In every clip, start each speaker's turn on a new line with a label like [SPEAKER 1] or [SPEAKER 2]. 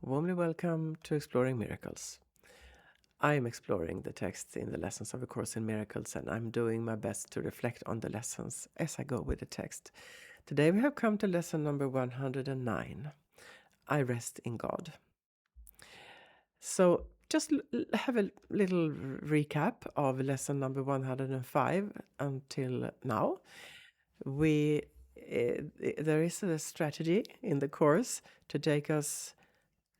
[SPEAKER 1] Warmly welcome to Exploring Miracles. I am exploring the texts in the lessons of A Course in Miracles, and I'm doing my best to reflect on the lessons as I go with the text. Today we have come to lesson number 109. I rest in God. So just have a little recap of lesson number 105 until now. There is a strategy in the course to take us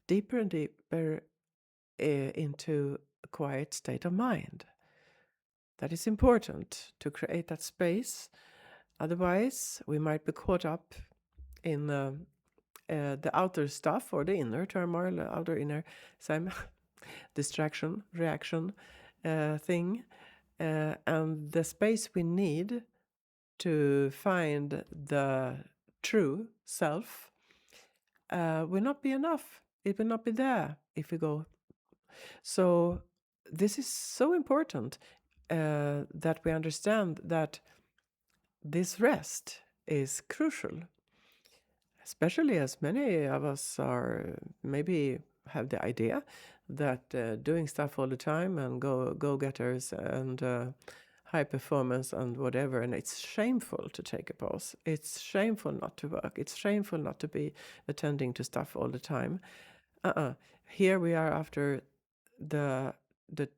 [SPEAKER 1] deeper and deeper into a quiet state of mind. That is important to create that space. Otherwise, we might be caught up in the outer stuff or the inner turmoil, outer inner same distraction, reaction thing. And the space we need to find the true self will not be enough. It will not be there if we go. So this is so important that we understand that this rest is crucial, especially as many of us are maybe have the idea that doing stuff all the time and go-getters and high performance and whatever, and it's shameful to take a pause. It's shameful not to work. It's shameful not to be attending to stuff all the time. Here we are after the the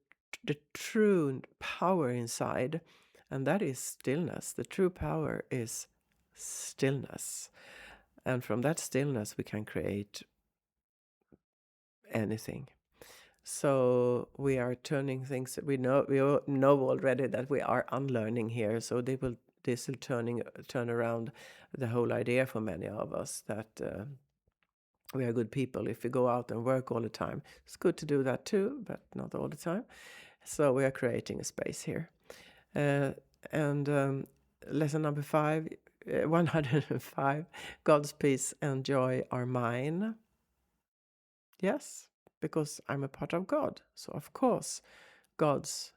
[SPEAKER 1] true power inside, and that is stillness. The true power is stillness, and from that stillness we can create anything. So we are turning things that we all know already that we are unlearning here. So this will turn around the whole idea for many of us that we are good people if we go out and work all the time. It's good to do that too, but not all the time. So we are creating a space here. And lesson number 105, God's peace and joy are mine. Yes, because I'm a part of God. So of course, God's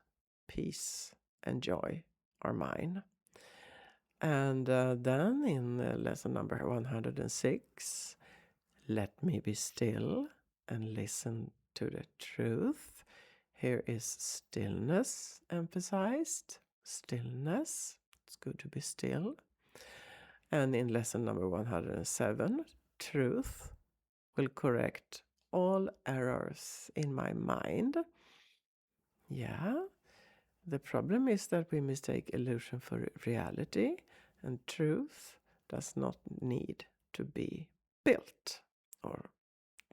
[SPEAKER 1] peace and joy are mine. And then in lesson number 106, let me be still and listen to the truth. Here is stillness emphasized. Stillness. It's good to be still. And in lesson number 107, truth will correct all errors in my mind. Yeah. The problem is that we mistake illusion for reality, and truth does not need to be built or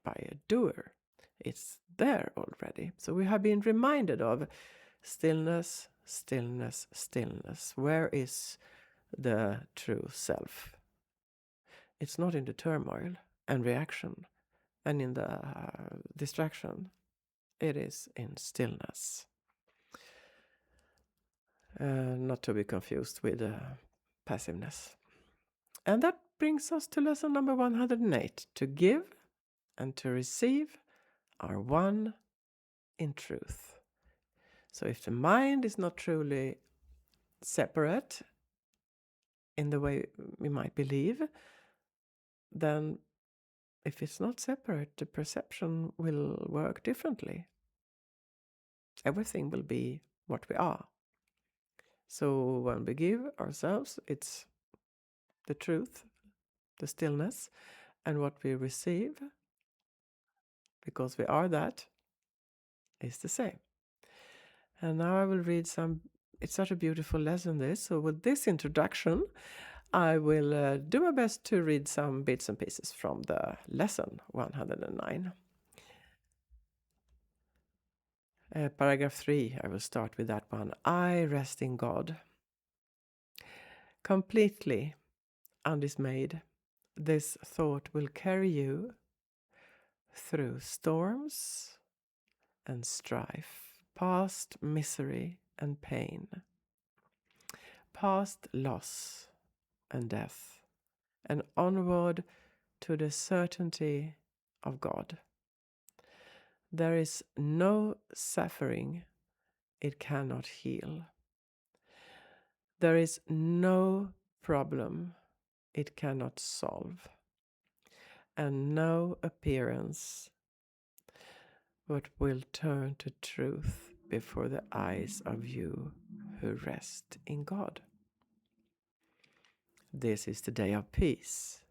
[SPEAKER 1] by a doer. It's there already. So we have been reminded of stillness, stillness, stillness. Where is the true self? It's not in the turmoil and reaction and in the distraction. It is in stillness. Not to be confused with passiveness. And that brings us to lesson number 108. To give and to receive are one in truth. So if the mind is not truly separate in the way we might believe, then if it's not separate, the perception will work differently. Everything will be what we are. So when we give ourselves, it's the truth, the stillness, and what we receive, because we are that, is the same. And now I will read some. It's such a beautiful lesson, this. So with this introduction, I will do my best to read some bits and pieces from the lesson 109. Paragraph 3, I will start with that one. I rest in God. Completely undismayed, this thought will carry you through storms and strife, past misery and pain, past loss and death, and onward to the certainty of God. There is no suffering it cannot heal. There is no problem it cannot solve, and no appearance but will turn to truth before the eyes of you who rest in God. This is the day of peace.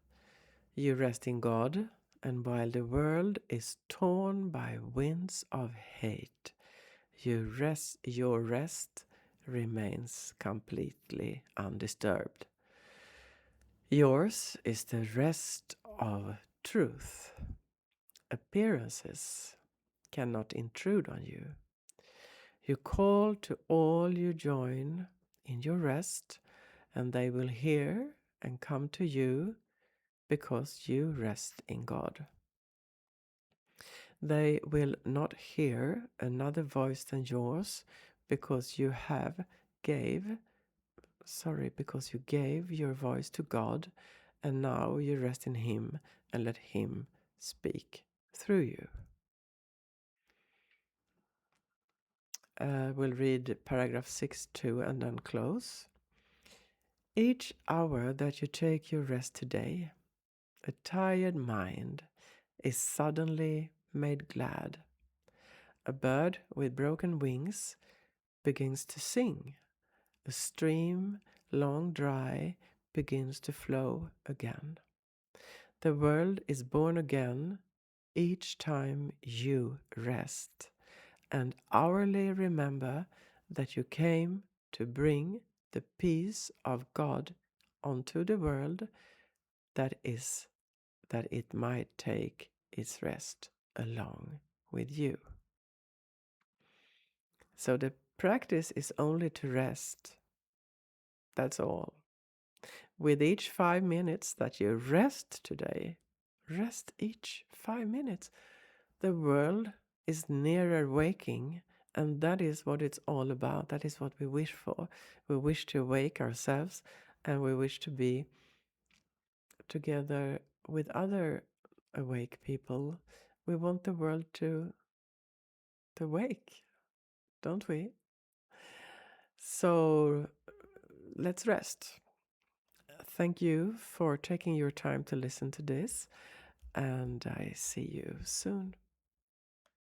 [SPEAKER 1] You rest in God, and while the world is torn by winds of hate, your rest remains completely undisturbed. Yours is the rest of truth. Appearances cannot intrude on you. You call to all you join in your rest, and they will hear and come to you because you rest in God. They will not hear another voice than yours because you gave your voice to God, and now you rest in Him and let Him speak through you. We'll read paragraph 6-2 and then close. Each hour that you take your rest today, a tired mind is suddenly made glad. A bird with broken wings begins to sing. A stream, long dry, begins to flow again. The world is born again each time you rest, and hourly remember that you came to bring the peace of God onto the world, that it might take its rest along with you. So the practice is only to rest. That's all. With each 5 minutes that you rest today, rest each 5 minutes, the world is nearer waking, and that is what it's all about. That is what we wish for. We wish to wake ourselves, and we wish to be together with other awake people. We want the world to wake, don't we? So let's rest. Thank you for taking your time to listen to this, and I see you soon.